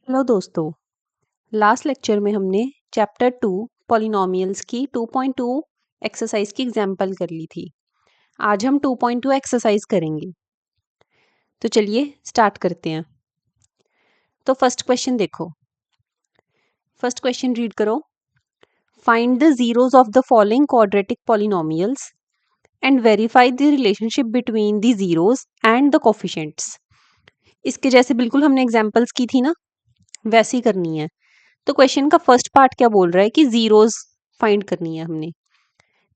Hello दोस्तों। Last lecture में हमने चैप्टर 2 पॉलिनोमियल्स की 2.2 एक्सरसाइज की एग्जाम्पल कर ली थी। आज हम 2.2 एक्सरसाइज करेंगे। तो चलिए स्टार्ट करते हैं। तो फर्स्ट क्वेश्चन देखो। फर्स्ट क्वेश्चन रीड करो। Find the zeros of the following quadratic polynomials and verify the relationship between the zeros and the coefficients. इसके जैसे बिल्कुल हमने एग्जाम्पल्स की थी ना, वैसी करनी है। तो क्वेश्चन का फर्स्ट पार्ट क्या बोल रहा है कि जीरोस फाइंड करनी है हमने।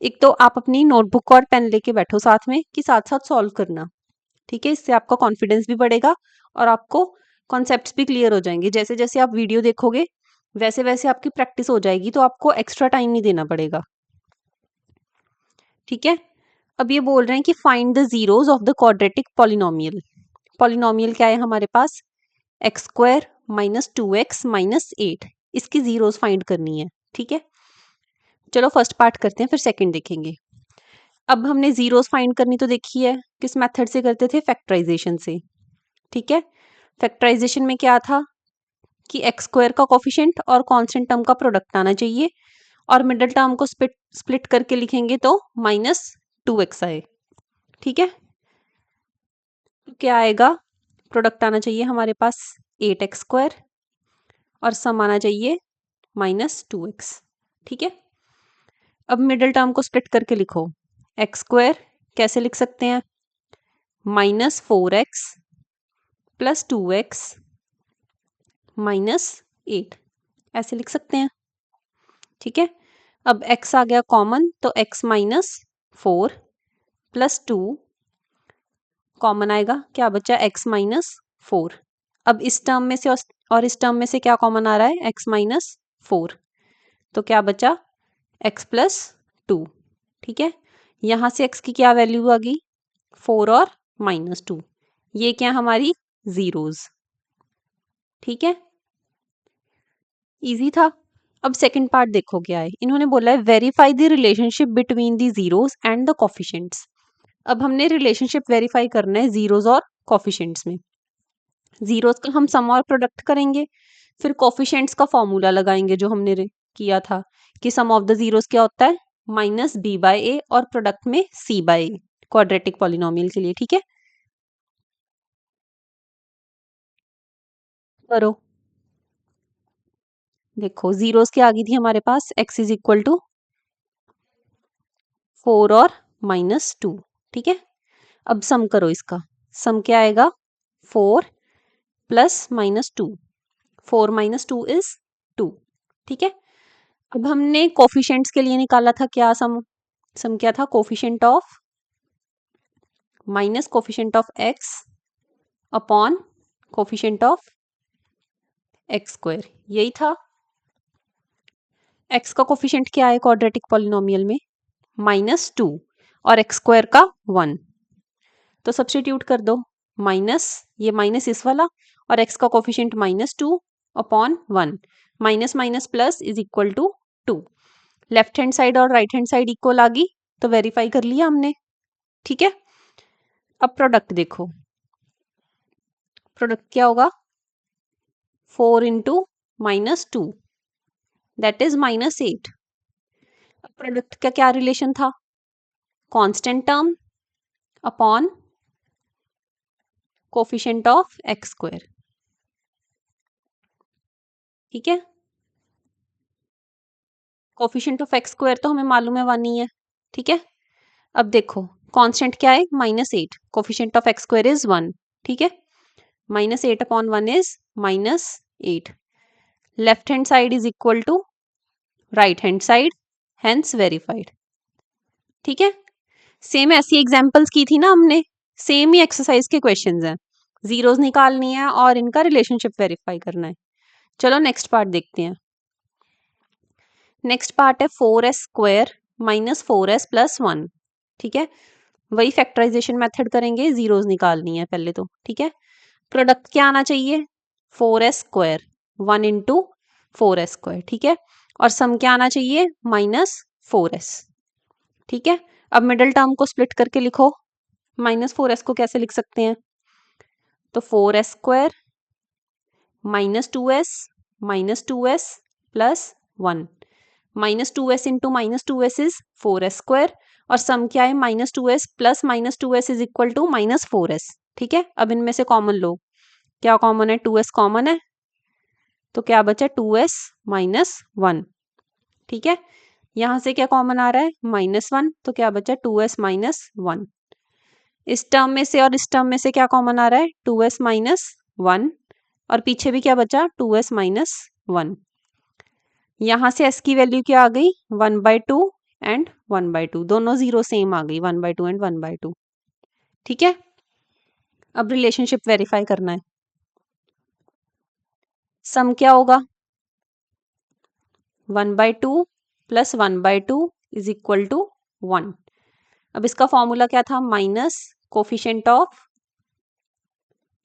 एक तो आप अपनी नोटबुक और पेन लेके बैठो साथ में कि साथ साथ सॉल्व करना। ठीक है, इससे आपका कॉन्फिडेंस भी बढ़ेगा और आपको कॉन्सेप्ट्स भी क्लियर हो जाएंगे। जैसे जैसे आप वीडियो देखोगे वैसे वैसे आपकी प्रैक्टिस हो जाएगी, तो आपको एक्स्ट्रा टाइम नहीं देना पड़ेगा। ठीक है, अब ये बोल रहे हैं कि find the zeros of the quadratic polynomial. Polynomial क्या है हमारे पास? X square minus 2x minus 8। इसकी जीरोस फाइंड करनी है। ठीक है, चलो फर्स्ट पार्ट करते हैं, फिर सेकंड देखेंगे। अब हमने जीरोस फाइंड करनी तो देखी है, किस मेथड से करते थे? फैक्टराइजेशन से। ठीक है, फैक्टराइजेशन में क्या था कि एक्स स्क्वायर का कोफिशिएंट और कांस्टेंट टर्म का प्रोडक्ट आना चाहिए, और मिडिल टर्म को स्प्लिट करके लिखेंगे तो माइनस 2x आए। ठीक है, तो क्या आएगा? प्रोडक्ट आना चाहिए हमारे पास 8x स्क्वायर और सम आना चाहिए माइनस 2x। ठीक है, अब मिडिल टर्म को स्प्लिट करके लिखो। एक्स स्क्वायर कैसे लिख सकते हैं? Minus 4x plus 2x minus 8, ऐसे लिख सकते हैं। ठीक है, अब x आ गया कॉमन, तो x माइनस 4 प्लस 2 कॉमन आएगा, क्या बचा? x minus 4। अब इस टर्म में से और इस टर्म में से क्या कॉमन आ रहा है? x माइनस 4, तो क्या बचा? x plus 2। ठीक है, यहां से x की क्या वैल्यू आ गई? 4 और माइनस 2। ये क्या हमारी जीरोस। ठीक है, इजी था। अब सेकंड पार्ट देखो क्या है। इन्होंने बोला है verify the relationship between the zeros and the coefficients. अब हमने रिलेशनशिप वेरीफाई करना है जीरोस और कोफिशिएंट्स में। जीरोस का हम सम और प्रोडक्ट करेंगे, फिर कोफिशिएंट्स का फॉर्मूला लगाएंगे जो हमने किया था कि सम ऑफ द जीरोस क्या होता है? माइनस बी बाय ए, और प्रोडक्ट में सी बाय ए, क्वाड्रेटिक पॉलिनोमियल के लिए। ठीक है, करो। देखो जीरोस क्या आ गई थी हमारे पास? x इज इक्वल टू 4 और माइनस 2। ठीक है, अब सम करो इसका। सम क्या आएगा? 4 प्लस माइनस 2। 4 minus 2 is 2। ठीक है, अब हमने कोफिशिएंट्स के लिए निकाला था क्या सम? सम क्या था? Coefficient of minus coefficient of x upon coefficient of x square, यही था। x का कोफिशिएंट क्या है क्वाड्रेटिक पॉलिनोमियल में? माइनस 2, और एक्स स्क्वायर का 1। तो सब्स्टिट्यूट कर दो। माइनस ये माइनस इस वाला, और x का coefficient minus 2 upon 1। Minus minus plus is equal to 2। Left hand side और राइट हैंड साइड इक्वल आ गई, तो वेरीफाई कर लिया हमने। ठीक है, अब प्रोडक्ट देखो। प्रोडक्ट क्या होगा? 4 into minus 2, that is minus 8। अब प्रोडक्ट का क्या रिलेशन था? Constant term upon coefficient of x square. ठीक है, कोफिशिएंट ऑफ एक्स स्क्वायर तो हमें मालूम है 1 ही है। ठीक है, अब देखो कांस्टेंट क्या है? Minus 8। Coefficient of x square is 1। ठीक है, minus 8 upon 1 is minus 8। Left hand side is equal to right hand side, hence verified. ठीक है, सेम ऐसी एग्जांपल्स की थी ना हमने, सेम ही एक्सरसाइज के क्वेश्चंस हैं। जीरोस निकालनी है और इनका रिलेशनशिप वेरीफाई करना है। चलो नेक्स्ट पार्ट देखते हैं। नेक्स्ट पार्ट है 4s square minus 4s plus 1। ठीक है, वही फैक्टराइजेशन मेथड करेंगे, जीरोस निकालनी है पहले तो। ठीक है, प्रोडक्ट क्या आना चाहिए? 4s square 1 into 4s square. ठीक है, और सम क्या आना चाहिए? Minus 4s। ठीक है, अब मिडिल टर्म को स्प्लिट करके लिखो। माइनस 4s को कैसे लिख सकते हैं? तो 4s square -2s plus 1। -2s into -2s is 4s²। और सम क्या है, -2s plus -2s is equal to -4s। ठीक है, अब इनमें से कॉमन लो। क्या कॉमन है, 2s कॉमन है, तो क्या बचा 2s -1। ठीक है, यहां से क्या कॉमन आ रहा है, -1, तो क्या बचा 2s -1। इस टर्म में से और इस टर्म में से क्या कॉमन आ रहा है, 2s -1। और पीछे भी क्या बचा, 2s -1। यहां से s की वैल्यू क्या आ गई, 1/2 एंड 1/2, दोनों जीरो सेम आ गई, 1/2 एंड 1/2। ठीक है, अब रिलेशनशिप वेरीफाई करना है। सम क्या होगा, 1/2 प्लस 1/2 इज इक्वल टू 1। अब इसका फॉर्मूला क्या था, minus coefficient of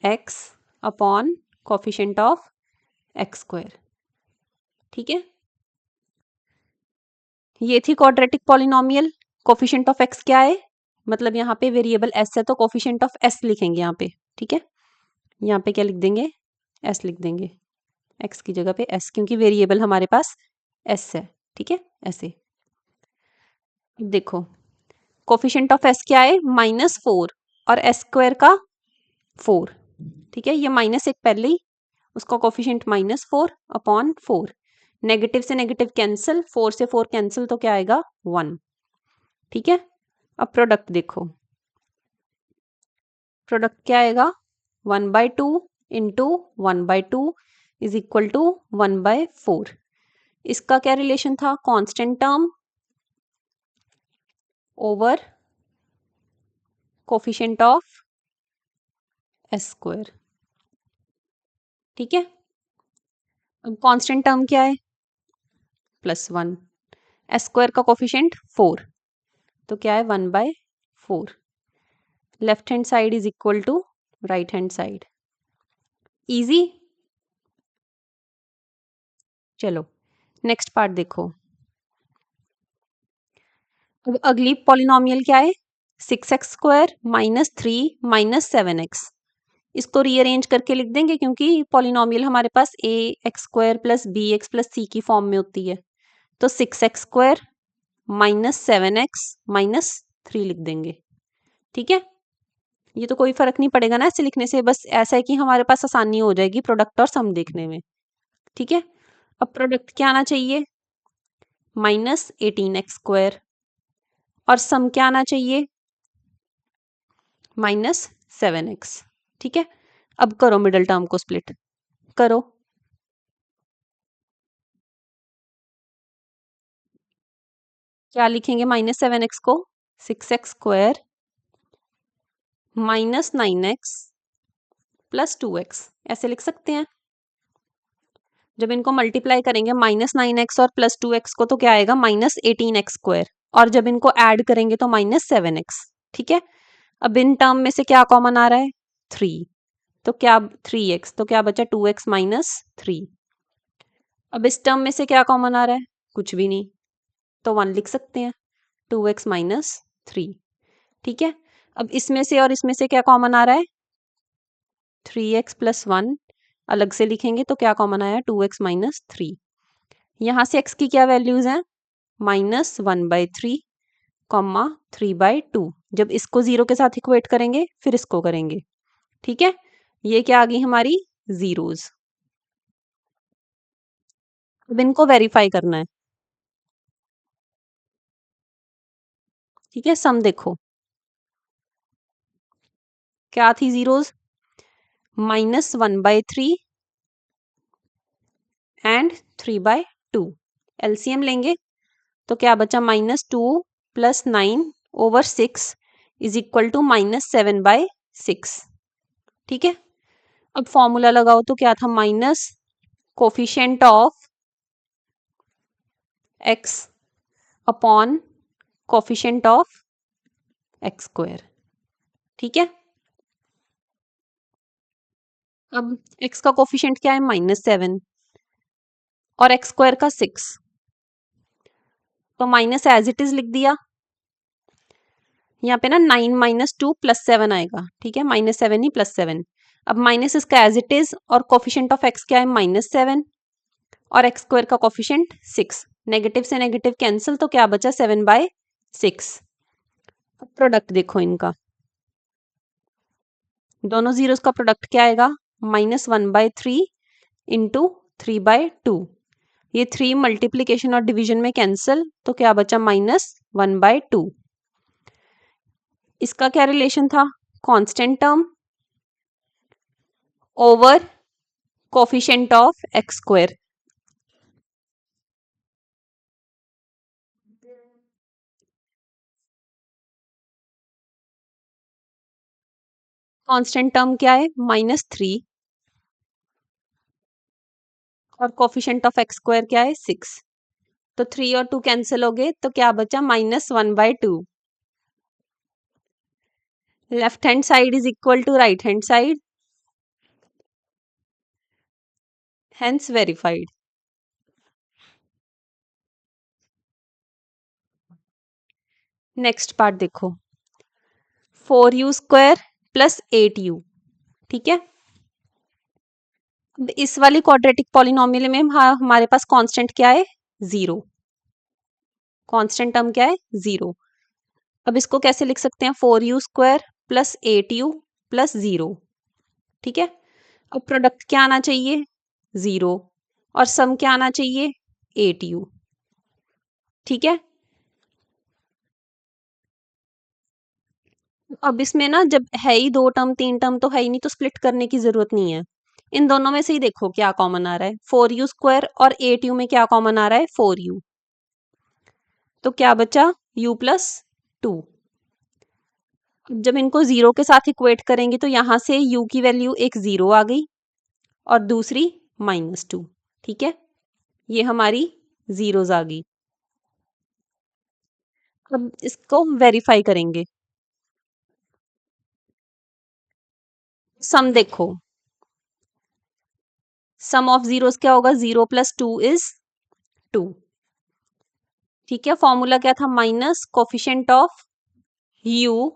x upon coefficient of x²। ठीक है, ये थी quadratic polynomial. Coefficient of x क्या है, मतलब यहाँ पे वेरिएबल s है तो कोफिशिएंट ऑफ s लिखेंगे यहाँ पे। ठीक है, यहाँ पे क्या लिख देंगे, s लिख देंगे, x की जगह पे s, क्योंकि वेरिएबल हमारे पास s है। ठीक है, ऐसे देखो, कोफिशिएंट ऑफ s क्या है, -4 और s² का 4। ठीक है, ये माइनस एक पहले ही, उसका कोफिशिएंट -4 अपॉन 4। नेगेटिव से नेगेटिव कैंसिल, 4 से 4 कैंसिल, तो क्या आएगा 1। ठीक है, अब प्रोडक्ट देखो, प्रोडक्ट क्या आएगा, 1/2 इंटू 1/2 इज इक्वल टू 1/4। इसका क्या रिलेशन था, constant term over coefficient of s²। ठीक है, अब कांस्टेंट टर्म क्या है, +1, s² का कोफिशिएंट 4, तो क्या है 1/4। Left hand side is equal to right hand side. Easy. चलो नेक्स्ट पार्ट देखो, अब अगली पॉलिनोमियल क्या है, 6x² -3 -7x। इसको रीअरेंज करके लिख देंगे, क्योंकि पॉलिनोमियल हमारे पास ax² plus bx plus c की फॉर्म में होती है। तो 6x² -7x -3 लिख देंगे। ठीक है, ये तो कोई फर्क नहीं पड़ेगा ना ऐसे लिखने से, बस ऐसा है कि हमारे पास आसानी हो जाएगी प्रोडक्ट और सम देखने में। ठीक है, अब प्रोडक्ट क्या आना चाहिए, -18x², और सम क्या आना चाहिए, -7x। ठीक है, अब करो मिडल टर्म को स्प्लिट करो। क्या लिखेंगे, -7x को 6x² -9x प्लस 2x, ऐसे लिख सकते हैं। जब इनको मल्टीप्लाई करेंगे -9x और +2x को, तो क्या आएगा, -18x²। और जब इनको ऐड करेंगे तो -7x। ठीक है, अब इन टर्म में से क्या कॉमन आ रहा है, 3, तो क्या 3x, तो क्या बचा 2x -3। अब इस टर्म में से क्या कॉमन आ रहा है, कुछ भी नहीं, तो 1 लिख सकते हैं, 2x -3। ठीक है, अब इसमें से और इसमें से क्या कॉमन आ रहा है, 3x + 1 अलग से लिखेंगे, तो क्या कॉमन आया, 2x -3। यहाँ से x की क्या वैल्यूज हैं, -1/3 कॉमा 3/2। जब इसको 0 के साथ इक्वेट करेंगे फिर इसको करेंगे। ठीक है, ये क्या आ गई हमारी, जीरोज। अब इनको वेरीफाई करना है। ठीक है, सम देखो, क्या थी जीरोज, -1/3 एंड 3/2। एलसीएम लेंगे तो क्या बचा, -2 + 9 ओवर 6 इज इक्वल टू -7/6। ठीक है, अब फॉर्मूला लगाओ तो क्या था, minus coefficient of x upon coefficient of x²। ठीक है, अब x का कोफिशिएंट क्या है, -7 और x² का 6, तो माइनस एज इट इज लिख दिया। यहाँ पे ना 9 - 2 + 7 आएगा। ठीक है, -7 ही +7। अब माइनस इसका एज इट इज, और कोफिशिएंट ऑफ एक्स क्या है -7, और एक्स स्क्वायर का कोफिशिएंट 6। नेगेटिव से नेगेटिव कैंसिल, तो क्या बचा 7/6। प्रोडक्ट देखो इनका, दोनों जीरोस का प्रोडक्ट क्या आएगा, -1/3 इंटू 3/2। ये 3 मल्टीप्लीकेशन और डिवीजन में कैंसिल, तो क्या बचा -1/2। इसका क्या रिलेशन था, constant term over coefficient of x square. Constant term क्या है, -3, और कोफिशिएंट ऑफ एक्स स्क्वायर क्या है 6। तो 3 और 2 कैंसिल हो गए, तो क्या बचा -1/2। Left hand side is equal to right hand side, hence verified. Next part देखो, 4u² प्लस 8u। ठीक है, अब इस वाली क्वाड्रेटिक पॉलिनोमियल में हमारे पास कांस्टेंट क्या है, 0। कांस्टेंट टर्म क्या है, 0। अब इसको कैसे लिख सकते हैं, 4u² प्लस 8u प्लस 0। ठीक है, अब प्रोडक्ट क्या आना चाहिए, 0, और सम क्या आना चाहिए, 8u। ठीक है, अब इसमें ना जब है ही 2 टर्म 3 टर्म तो है ही नहीं, तो स्प्लिट करने की जरूरत नहीं है। इन दोनों में से ही देखो क्या कॉमन आ रहा है, 4u² और 8u में क्या कॉमन आ रहा है, 4u। तो क्या बचा, u प्लस 2। जब इनको 0 के साथ इक्वेट करेंगे तो यहां से u की वैल्यू एक 0 आ गई, और दूसरी -2। ठीक है, ये हमारी जीरोज आ गई। अब इसको वेरीफाई करेंगे। सम देखो, सम ऑफ जीरोस क्या होगा, 0 प्लस 2 इज 2। ठीक है, फॉर्मूला क्या था, minus coefficient of u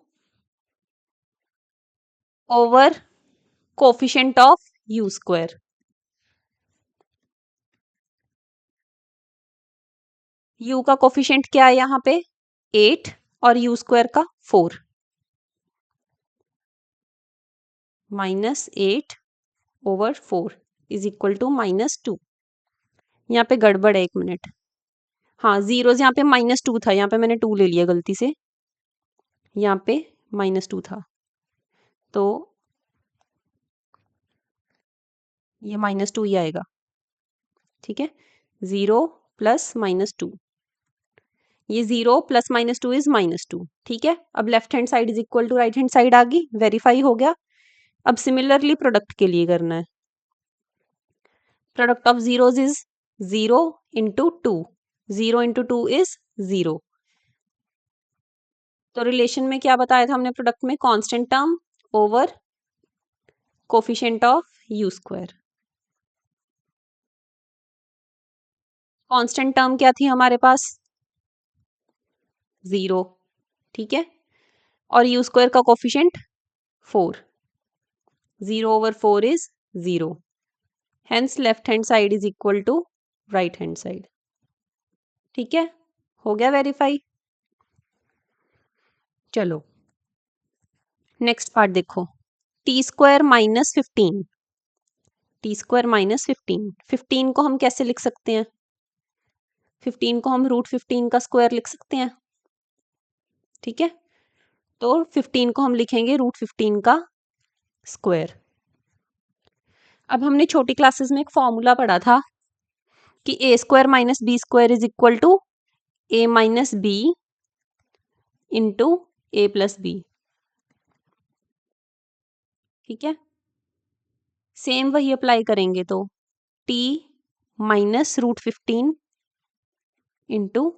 over coefficient of u²। u का कोफिशिएंट क्या है यहाँ पे, 8, और u² का 4। -8/4 इज इक्वल टू -2। यहाँ पे गड़बड़ है, 1 मिनट। हाँ, जीरोस यहाँ पे -2 था, यहाँ पे मैंने 2 ले लिया गलती से, यहाँ पे -2 था, तो ये -2 ही आएगा। ठीक है, 0 प्लस -2, ये 0 प्लस -2 इज -2। ठीक है, अब left hand side is equal to right hand side आ गई, वेरीफाई हो गया। अब सिमिलरली प्रोडक्ट के लिए करना है। Product of zeros is 0 into 2, 0 into 2 is 0। तो रिलेशन में क्या बताया था हमने, प्रोडक्ट में constant term over coefficient of u²। Constant term क्या थी हमारे पास, 0। ठीक है, और u² का coefficient 4, 0/4 is 0, hence left hand side is equal to right hand side. ठीक है, हो गया वेरीफाई। चलो नेक्स्ट पार्ट देखो, t² -15, t² -15, 15 को हम कैसे लिख सकते हैं, 15 को हम √15 का स्क्वायर लिख सकते हैं। ठीक है, तो 15 को हम लिखेंगे √15 का स्क्वायर। अब हमने छोटी क्लासेस में एक फॉर्मूला पढ़ा था कि a² - b² is equal to a - b into a plus B. ठीक है, सेम वही अप्लाई करेंगे, तो t minus √15 into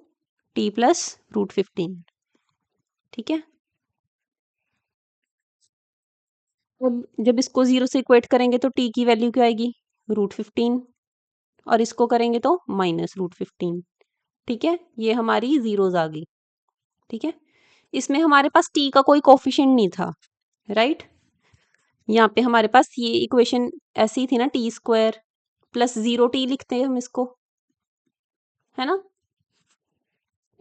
T plus √15। ठीक है, अब जब इसको 0 से इक्वेट करेंगे तो t की वैल्यू क्या आएगी, √15, और इसको करेंगे तो -√15। ठीक है, ये हमारी जीरोज आ गई। ठीक है, इसमें हमारे पास t का कोई कोफिशिएंट नहीं था, राइट। यहाँ पे हमारे पास ये इक्वेशन ऐसी थी ना, टी स्क्वायर प्लस 0t लिखते हैं हम इसको, है ना,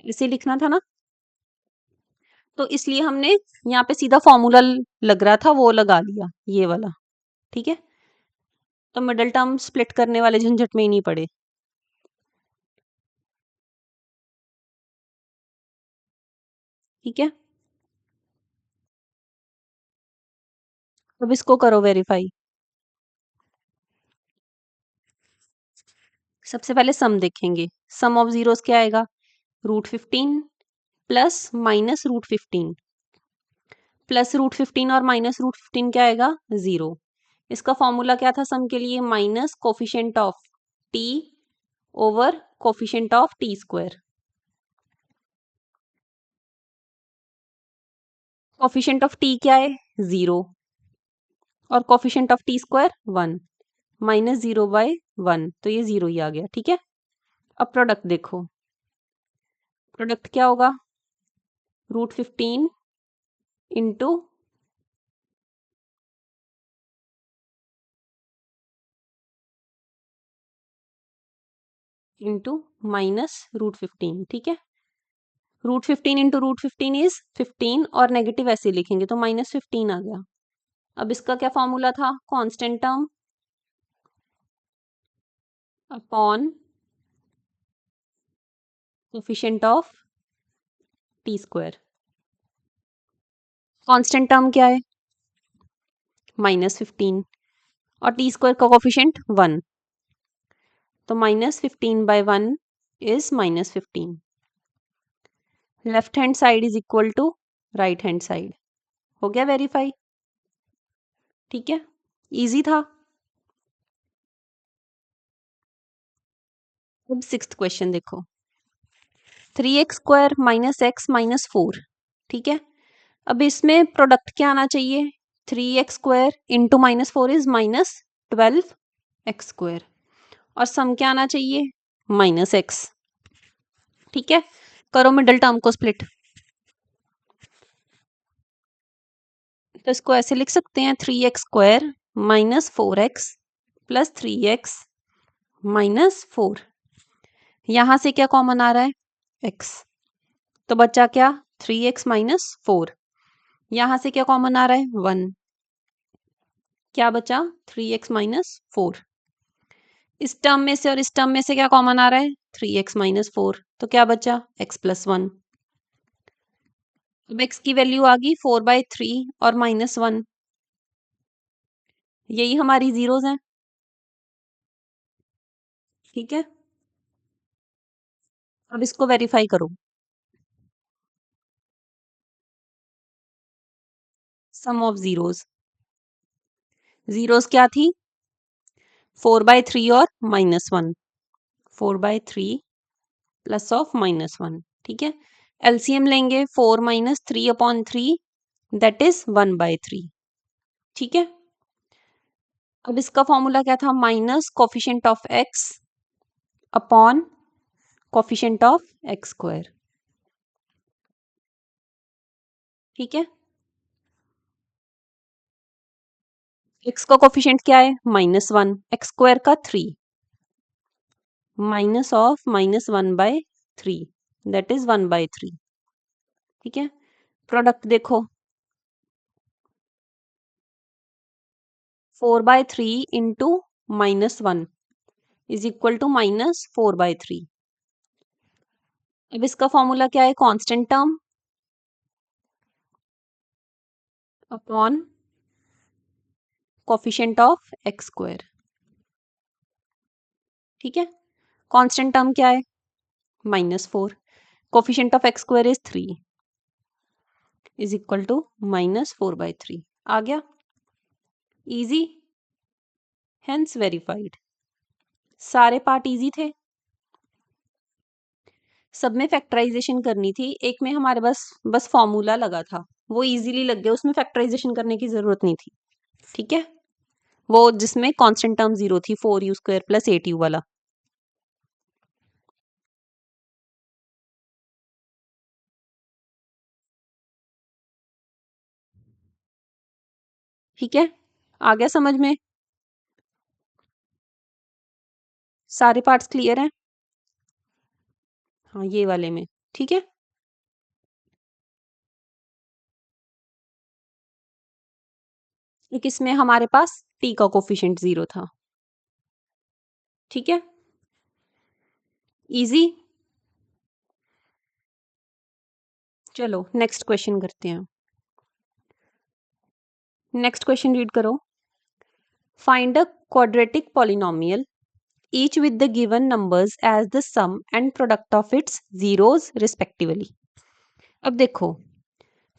इसे लिखना था ना। तो इसलिए हमने यहाँ पे सीधा फॉर्मूला लग रहा था वो लगा लिया, ये वाला। ठीक है, तो मिडल टर्म स्प्लिट करने वाले झंझट में ही नहीं पड़े। ठीक है, अब इसको करो वेरीफाई। सबसे पहले सम देखेंगे। सम ऑफ जीरोस क्या आएगा, √15 प्लस माइनस √15, प्लस √15 और माइनस √15 क्या आएगा, 0। इसका फॉर्मूला क्या था सम के लिए, minus coefficient of T over coefficient of T square. Coefficient of T क्या है, 0, और coefficient of T square 1, minus 0/1, तो ये 0 ही आ गया। ठीक है, अब प्रोडक्ट देखो, प्रोडक्ट क्या होगा, √15 इंटू माइनस √15। ठीक है, √15 इंटू √15 इज 15, और नेगेटिव ऐसे लिखेंगे तो -15 आ गया। अब इसका क्या फॉर्मूला था, constant term upon coefficient of T square. Constant term क्या है, -15, और टी स्क्वायर का कोफिशिएंट 1, तो -15/1 is -15। Left hand side is equal to right hand side. हो गया वेरीफाई। ठीक है, इजी था। अब सिक्स्थ क्वेश्चन देखो, 3x² - x - 4। ठीक है, अब इसमें प्रोडक्ट क्या आना चाहिए, 3x² इंटू -4 इज -12x², और सम क्या आना चाहिए, -x। ठीक है, करो मिडल टर्म को स्प्लिट। तो इसको ऐसे लिख सकते हैं, 3x² - 4x प्लस 3x - 4। यहां से क्या कॉमन आ रहा है, x, तो बचा क्या, 3x - 4। यहां से क्या कॉमन आ रहा है, 1, क्या बचा, 3x - 4। इस टर्म में से और इस टर्म में से क्या कॉमन आ रहा है, 3x - 4, तो क्या बचा, x+1। अब x की वैल्यू आ गई 4/3 और -1, यही हमारी जीरोज हैं। ठीक है, अब इसको वेरीफाई करो। सम ऑफ जीरोज, जीरोज क्या थी, 4/3 और -1, 4/3 प्लस ऑफ -1। ठीक है, एलसीएम लेंगे, 4 - 3/3 दैट इज 1/3। ठीक है, अब इसका फॉर्मूला क्या था, minus coefficient of x upon coefficient of x²। ठीक है, x का कोफिशिएंट क्या है, -1, x² का 3, माइनस ऑफ -1/3 दैट इज 1/3। ठीक है, प्रोडक्ट देखो, 4/3 इंटू -1 इज इक्वल टू -4/3। अब इसका फॉर्मूला क्या है, constant term upon coefficient of x²। ठीक है, कांस्टेंट टर्म क्या है, -4, coefficient of x² is 3 is equal to -4/3। आ गया, इजी, हेंस वेरीफाइड। सारे पार्ट इजी थे, सब में फैक्टराइजेशन करनी थी, एक में हमारे बस फॉर्मूला लगा था, वो इजीली लग गया, उसमें फैक्टराइजेशन करने की जरूरत नहीं थी। ठीक है, वो जिसमें कांस्टेंट टर्म 0 थी, 4u² प्लस 8u वाला। ठीक है, आ गया समझ में? सारे पार्ट्स क्लियर हैं? हाँ, ये वाले में। ठीक है, एक इसमें हमारे पास t का कोफिशिएंट 0 था। ठीक है, इजी। चलो नेक्स्ट क्वेश्चन करते हैं। नेक्स्ट क्वेश्चन रीड करो। Find a quadratic polynomial each with the given numbers as the sum and product of its zeros respectively। अब देखो,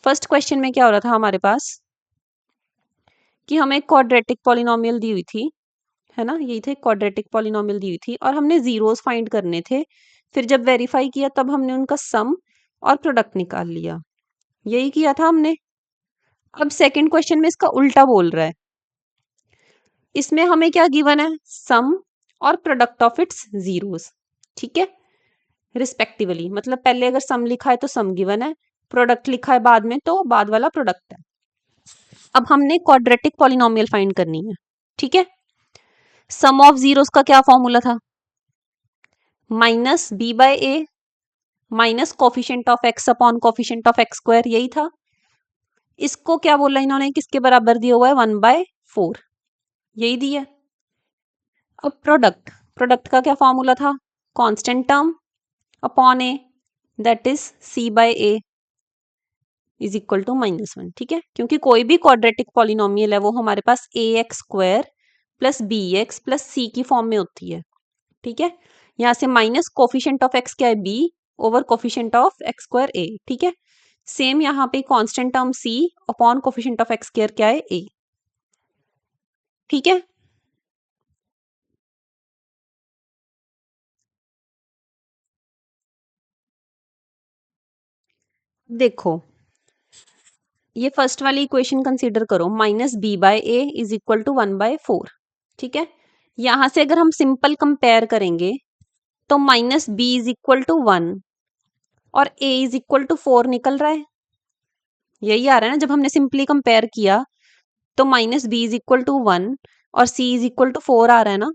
फर्स्ट क्वेश्चन में क्या हो रहा था हमारे पास कि हमें एक क्वाड्रेटिक पॉलिनोमियल दी हुई थी, है ना, यही थे, क्वाड्रेटिक पॉलिनोमियल दी हुई थी और हमने जीरोस फाइंड करने थे। फिर जब वेरीफाई किया तब हमने उनका सम और प्रोडक्ट निकाल लिया, यही किया था हमने। अब सेकंड क्वेश्चन में इसका उल्टा बोल रहा है। इसमें हमें क्या गिवन है? सम और प्रोडक्ट ऑफ इट्स जीरोस। ठीक है, रिस्पेक्टिवली, मतलब पहले अगर सम लिखा है तो सम गिवन है, प्रोडक्ट लिखा है बाद में तो बाद वाला प्रोडक्ट है। अब हमने क्वाड्रेटिक पॉलिनोमियल फाइंड करनी है। ठीक है, सम ऑफ जीरोस का क्या फॉर्मूला था? Minus B by A minus coefficient of X upon coefficient of x square, यही था। इसको क्या बोला इन्होंने, किसके बराबर दिया हुआ है? 1/4, यही दिया। अब प्रोडक्ट, प्रोडक्ट का क्या फॉर्मूला था? Constant term upon A, that is C by A is equal to -1। ठीक है, क्योंकि कोई भी क्वाड्रेटिक पॉलिनोमियल है वो हमारे पास a x square plus b x plus c की फॉर्म में होती है। ठीक है, यहाँ से माइनस कोफिशिएंट ऑफ एक्स क्या है? B over coefficient of x square a. ठीक है, सेम यहाँ पे constant term c upon coefficient of x square क्या है? ए। ठीक है, देखो ये फर्स्ट वाली इक्वेशन कंसीडर करो, minus B by A is equal to 1/4। ठीक है, यहां से अगर हम सिंपल कंपेयर करेंगे तो minus B is equal to 1 और ए इज इक्वल टू 4 निकल रहा है, यही आ रहा है ना। जब हमने सिंपली कंपेयर किया तो minus B is equal to 1 और सी इज इक्वल टू 4 आ रहा है ना।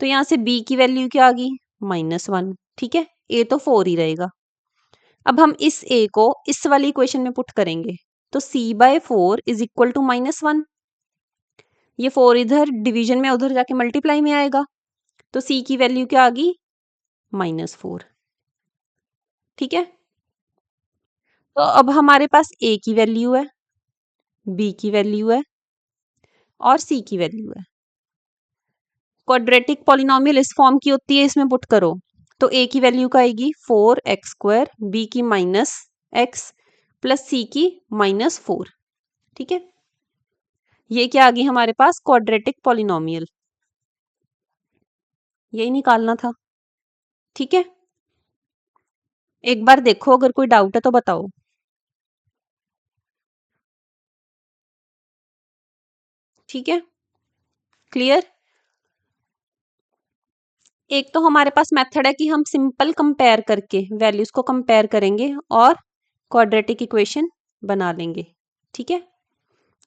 तो यहाँ से b की वैल्यू क्या आ गई? -1। ठीक है, a तो 4 ही रहेगा। अब हम इस a को इस वाली इक्वेशन में पुट करेंगे तो c/4 इज इक्वल टू -1। ये 4 इधर डिवीजन में, उधर जाके मल्टीप्लाई में आएगा, तो c की वैल्यू क्या आ गई? -4। ठीक है, तो अब हमारे पास a की वैल्यू है, b की वैल्यू है और c की वैल्यू है। क्वाड्रेटिक पॉलिनोमियल इस फॉर्म की होती है, इसमें पुट करो तो a की वैल्यू का आएगी 4x², b की -x प्लस c की -4। ठीक है, ये क्या आ गई हमारे पास? क्वाड्रेटिक पॉलिनोमियल, यही निकालना था। ठीक है, एक बार देखो, अगर कोई डाउट है तो बताओ। ठीक है, क्लियर। एक तो हमारे पास मेथड है कि हम सिंपल कंपेयर करके वैल्यूज को कंपेयर करेंगे और क्वाड्रेटिक इक्वेशन बना लेंगे। ठीक है,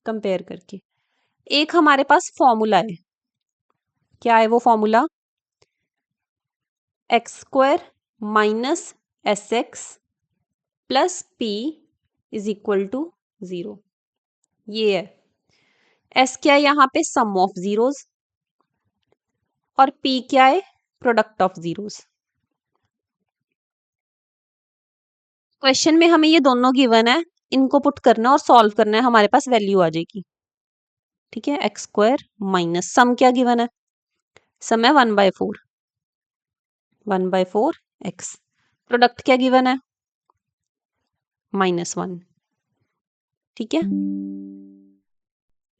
कंपेयर करके। एक हमारे पास फॉर्मूला है, क्या है वो formula? x² minus sx plus p is equal to 0, ये है। s क्या है यहाँ पे? सम ऑफ जीरोस, और p क्या है? Product of zeros. क्वेश्चन में हमें ये दोनों गिवन है, इनको पुट करना और सॉल्व करना है, हमारे पास वैल्यू आ जाएगी। ठीक है, x² माइनस सम क्या गिवन है? सम है 1/4, 1/4x। प्रोडक्ट क्या गिवन है? -1। ठीक है,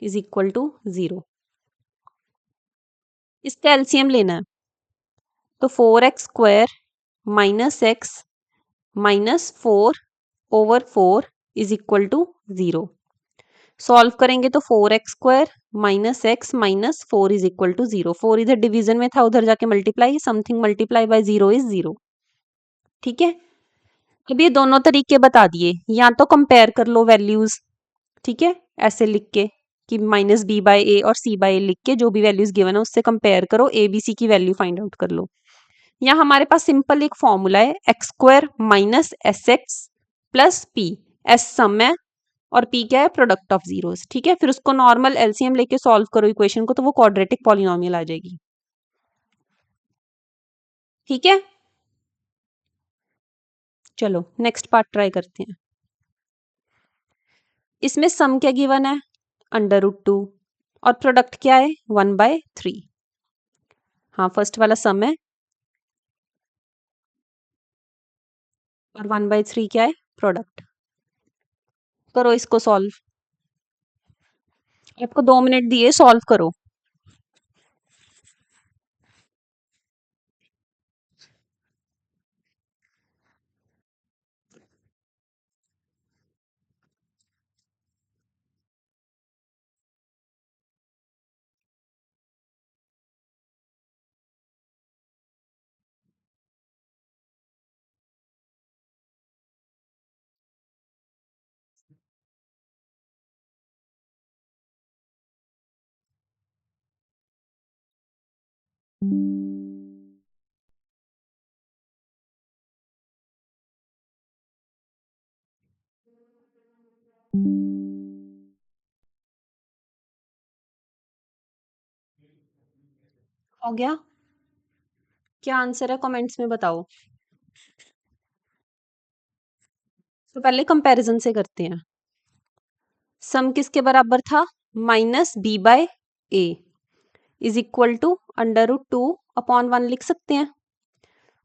इज इक्वल टू 0। इसका एलसीएम लेना है तो 4x² minus x minus 4/4 is equal to 0। Solve करेंगे तो 4x² minus x minus 4 is equal to 0। 4 इधर डिवीजन में था, उधर जाके multiply, something multiply by 0 is 0। ठीक है, अब ये दोनों तरीके बता दिए, या तो कंपेयर कर लो वैल्यूज, ठीक है, ऐसे लिख के, कि माइनस बी बाय ए और सी बाय ए लिख के जो भी वैल्यूज गिवन है उससे कंपेयर करो, ए बी सी की वैल्यू फाइंड आउट कर लो। यहाँ हमारे पास सिंपल एक फॉर्मूला है, x square minus S x plus p. S sum है और पी क्या है, प्रोडक्ट ऑफ जीरोस। ठीक है, फिर उसको नॉर्मल एलसीएम लेके सॉल्व करो इक्वेशन को, तो वो क्वाड्रेटिक पॉलिनोमियल आ जाएगी। ठीक है, चलो नेक्स्ट पार्ट ट्राई करते हैं। इसमें सम क्या गिवन है, √2, और प्रोडक्ट क्या है, 1/3। हाँ, फर्स्ट वाला सम है और 1/3 क्या है, प्रोडक्ट। करो इसको सॉल्व, आपको 2 मिनट दिए, सॉल्व करो। हो गया, क्या आंसर है कमेंट्स में बताओ। तो पहले कंपैरिजन से करते हैं। सम किसके बराबर था, minus B by A is equal to √2/1 लिख सकते हैं।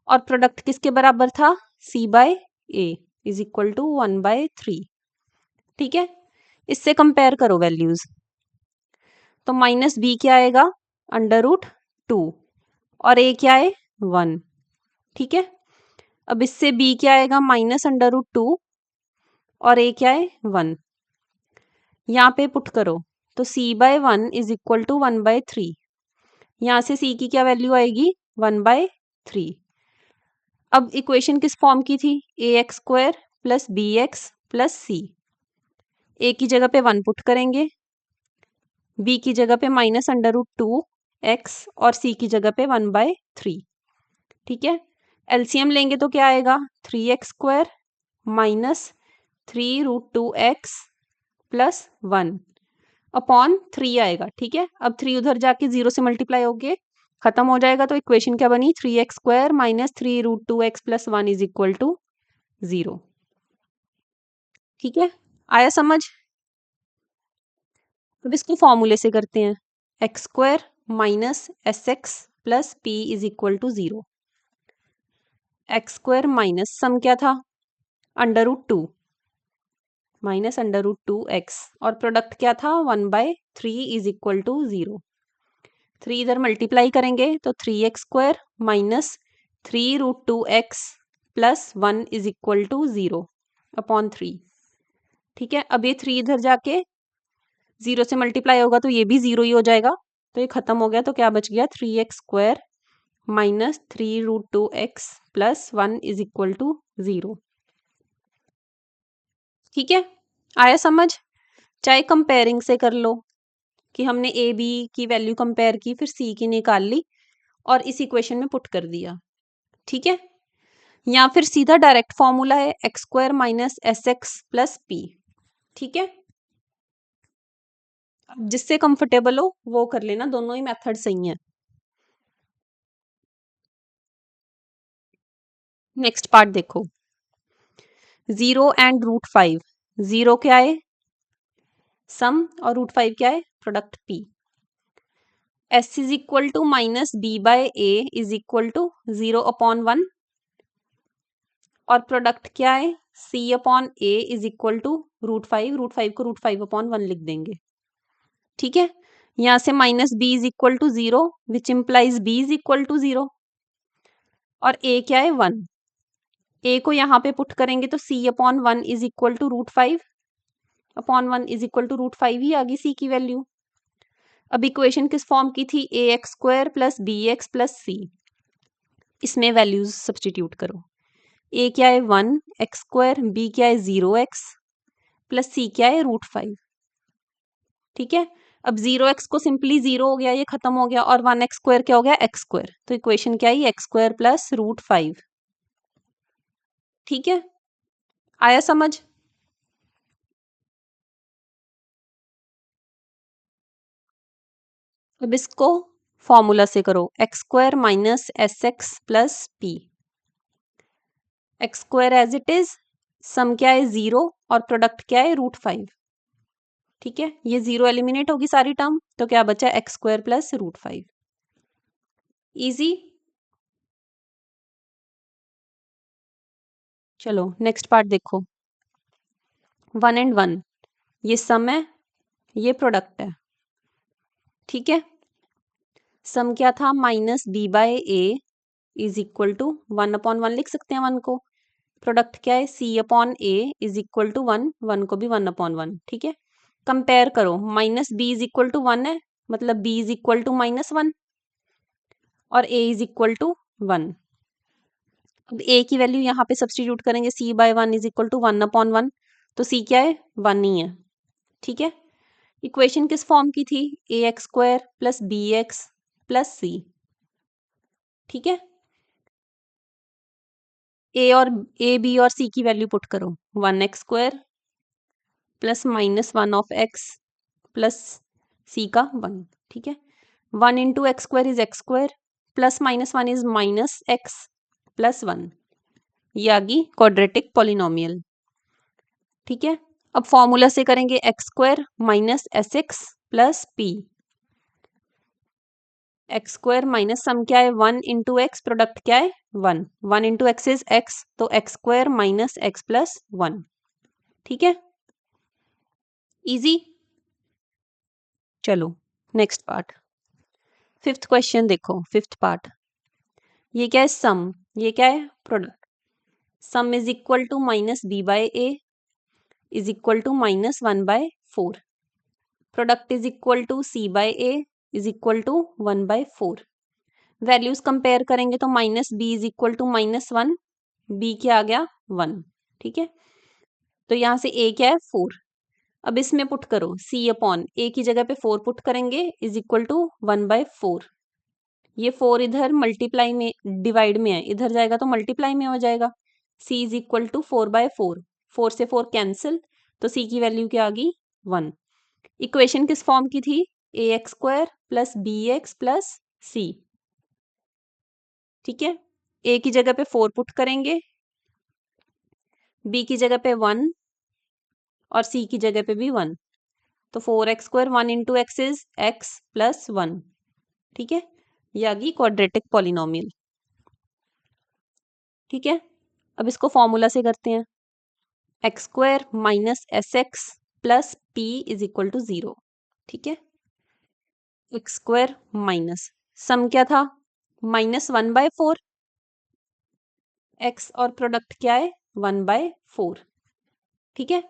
और प्रोडक्ट किसके बराबर था, c by A is equal to 1/3। ठीक है, इससे कंपेयर करो वैल्यूज। तो माइनस बी क्या आएगा, √2, और ए क्या है, 1। ठीक है, अब इससे बी क्या आएगा, -√2, और ए क्या है, 1। यहाँ पे पुट करो, तो c/1 इज इक्वल टू 1/3। यहाँ से c की क्या वैल्यू आएगी, 1/3। अब इक्वेशन किस फॉर्म की थी, ax² प्लस bx प्लस सी। ए की जगह पे 1 पुट करेंगे, बी की जगह पे -√2x, और सी की जगह पे 1/3। ठीक है, एलसीएम लेंगे तो क्या आएगा, 3x² माइनस 3√2x प्लस 1/3 आएगा। ठीक है, अब 3 उधर जाके 0 से मल्टीप्लाई होके खत्म हो जाएगा, तो इक्वेशन क्या बनी, 3x² minus 3√2x plus 1 is equal to 0। ठीक है, आया समझ। अब इसको फॉर्मूले से करते हैं, x² minus S x plus P is equal to 0। x² minus sum क्या था, √2 माइनस √2x, और प्रोडक्ट क्या था, 1/3 इज इक्वल टू 0। 3 इधर मल्टीप्लाई करेंगे तो 3x² minus 3√2x plus 1 is equal to 0/3। ठीक है, अब ये 3 इधर जाके 0 से मल्टीप्लाई होगा तो ये भी 0 ही हो जाएगा, तो ये खत्म हो गया, तो क्या बच गया, 3x² minus 3√2x plus 1 is equal to 0। ठीक है, आया समझ। चाहे कंपेयरिंग से कर लो, कि हमने ए बी की वैल्यू कंपेयर की, फिर सी की निकाल ली और इस इक्वेशन में पुट कर दिया। ठीक है, या फिर सीधा डायरेक्ट फॉर्मूला है, x² minus S x plus P. ठीक है, अब जिससे कंफर्टेबल हो वो कर लेना, दोनों ही मेथड सही है। नेक्स्ट पार्ट देखो, 0 एंड √5। 0 क्या है, सम, और √5 क्या है, product p। s is equal to minus B by A is equal to 0/1, और प्रोडक्ट क्या है, c/a इज इक्वल टू √5। √5 को √5/1 लिख देंगे। ठीक है, यहां से minus b is equal to 0, which implies b is equal to 0, और a क्या है, 1। a को यहाँ पे पुट करेंगे तो c/1 is equal to √5/1 is equal to √5 ही आ गई c की वैल्यू। अब इक्वेशन किस फॉर्म की थी, ax² प्लस bx प्लस सी। इसमें वैल्यूज सब्सटीट्यूट करो, a क्या है, 1 x², b क्या है, 0x, प्लस c क्या है, √5। ठीक है। अब 0x को सिंपली 0 हो गया, ये खत्म हो गया, और 1x² क्या हो गया, x²। तो इक्वेशन क्या आई, x² प्लस √5। ठीक है, आया समझ। अब इसको फॉर्मूला से करो, x² minus SX plus P। x² as it is, sum क्या है 0 और प्रोडक्ट क्या है √5। ठीक है, ये 0 एलिमिनेट होगी सारी टर्म, तो क्या बचा x² प्लस √5। इजी। चलो नेक्स्ट पार्ट देखो। 1 and 1, ये सम है, ये प्रोडक्ट है। ठीक है, सम क्या था, -b/a इज इक्वल टू 1/1 लिख सकते हैं 1 को। प्रोडक्ट क्या है, c/a इज इक्वल टू 1, 1 को भी 1/1। ठीक है, कंपेयर करो, -b इज इक्वल टू 1 है, मतलब b इज इक्वल टू -1 और a इज इक्वल टू 1। अब a की वैल्यू यहाँ पे सब्सटीट्यूट करेंगे, c/1 इज इक्वल टू 1/1, तो c क्या है, 1 ही है। ठीक है, इक्वेशन किस फॉर्म की थी, ax² plus bx plus c। ठीक है, a b और c की वैल्यू पुट करो, 1x² plus -1 of x plus c का 1। ठीक है, 1 into x² is x² plus -1 is -x plus 1। ये आ गई क्वाड्रेटिक पॉलिनोमियल। ठीक है, अब फॉर्मूला से करेंगे, x² minus SX plus P। x² minus sum क्या है 1 इंटू एक्स, प्रोडक्ट क्या है 1, 1 इंटू एक्स इज x, तो x² माइनस x प्लस 1। ठीक है, इजी। चलो नेक्स्ट पार्ट, फिफ्थ क्वेश्चन देखो, फिफ्थ पार्ट। ये क्या है, सम, ये क्या है product. Sum is equal to -b/a is equal to -1/4। Product is equal to c/a is equal to 1/4। Values compare करेंगे तो -b is equal to -1, b क्या आ गया 1। ठीक है, तो यहाँ से a क्या है 4। अब इसमें पुट करो, c/a की जगह पे 4 पुट करेंगे इज इक्वल टू 1/4। ये 4 इधर मल्टीप्लाई में, डिवाइड में है, इधर जाएगा तो मल्टीप्लाई में हो जाएगा। c इज इक्वल टू 4/4, 4 से 4 कैंसिल, तो c की वैल्यू क्या आ गई 1। इक्वेशन किस फॉर्म की थी, ax² plus bx plus c। ठीक है, a की जगह पे 4 पुट करेंगे, b की जगह पे 1 और c की जगह पे भी 1, तो 4x², 1 into x is x plus 1। ठीक है, ये आ गई क्वाड्रेटिक पॉलिनोमियल। ठीक है, अब इसको फॉर्मूला से करते हैं, x² minus SX plus P is equal to 0। ठीक है, x² माइनस सम क्या था, -1/4 x और प्रोडक्ट क्या है 1/4। ठीक है,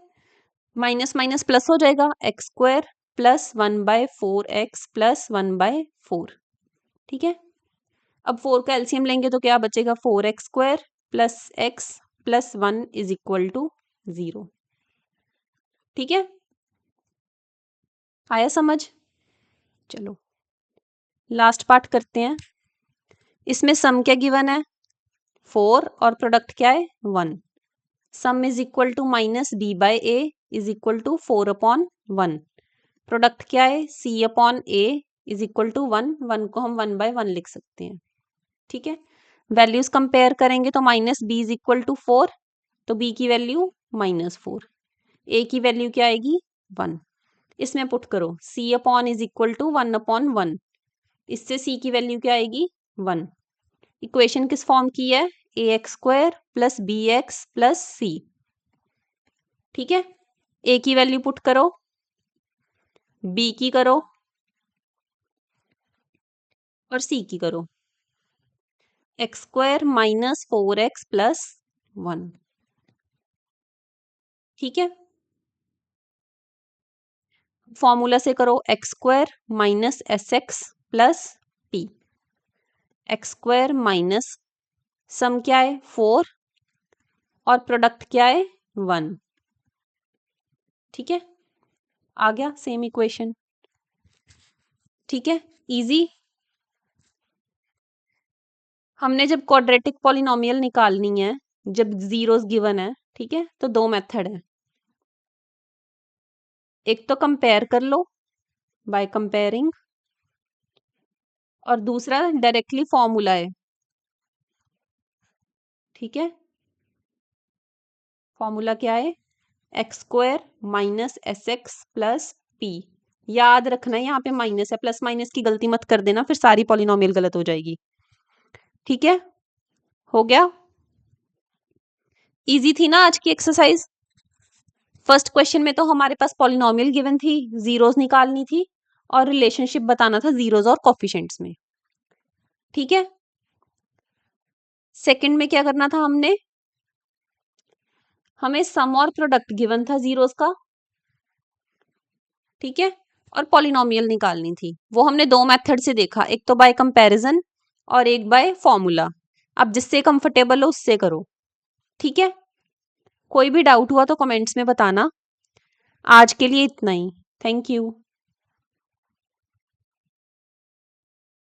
माइनस माइनस प्लस हो जाएगा, x² प्लस 1/4x प्लस 1/4। ठीक है, अब 4 का एलसीएम लेंगे तो क्या बचेगा, 4x² plus x plus 1 is equal to 0। ठीक है, आया समझ। चलो लास्ट पार्ट करते हैं। इसमें सम क्या गिवन है 4 और प्रोडक्ट क्या है 1। Sum is equal to -b/a is equal to 4/1। Product क्या है c/a इज इक्वल टू 1, 1 को हम 1/1 लिख सकते हैं। ठीक है, वैल्यूज कंपेयर करेंगे तो -b इज इक्वल टू 4, तो b की वैल्यू -4, a की वैल्यू क्या आएगी 1। इसमें पुट करो, c/, इज इक्वल टू 1/1, इससे c की वैल्यू क्या आएगी 1। इक्वेशन किस फॉर्म की है, ax² plus bx plus c। ठीक है, a की वैल्यू पुट करो, b की करो और c की करो, x² माइनस 4x प्लस 1। ठीक है, फॉर्मूला से करो, x² minus SX plus P। x² minus sum क्या है 4 और प्रोडक्ट क्या है 1। ठीक है, आ गया सेम इक्वेशन। ठीक है, इजी। हमने जब क्वाड्रेटिक पॉलिनोमियल निकालनी है, जब जीरोस गिवन है, ठीक है, तो दो मेथड है। एक तो कंपेयर कर लो बाय कंपेयरिंग, और दूसरा डायरेक्टली फॉर्मूला है। ठीक है, फॉर्मूला क्या है? X square minus S x plus P. याद रखना यहाँ पे माइनस है, प्लस माइनस की गलती मत कर देना, फिर सारी पॉलिनोमियल गलत हो जाएगी। ठीक है, हो गया। इजी थी ना आज की एक्सरसाइज? फर्स्ट क्वेश्चन में तो हमारे पास पॉलिनोमियल गिवन थी, जीरोस निकालनी थी और रिलेशनशिप बताना था जीरोस और कोफिशिएंट्स में। ठीक है, सेकंड में क्या करना था हमने? हमें सम और प्रोडक्ट गिवन था जीरोस का। ठीक है, और पॉलिनोमियल निकालनी थी। वो हमने दो मेथड से देखा, एक तो बाय कंपैरिजन और एक बाय फॉर्मूला। अब जिससे कंफर्टेबल हो उससे करो। ठीक है, कोई भी डाउट हुआ तो कमेंट्स में बताना। आज के लिए इतना ही। Thank you.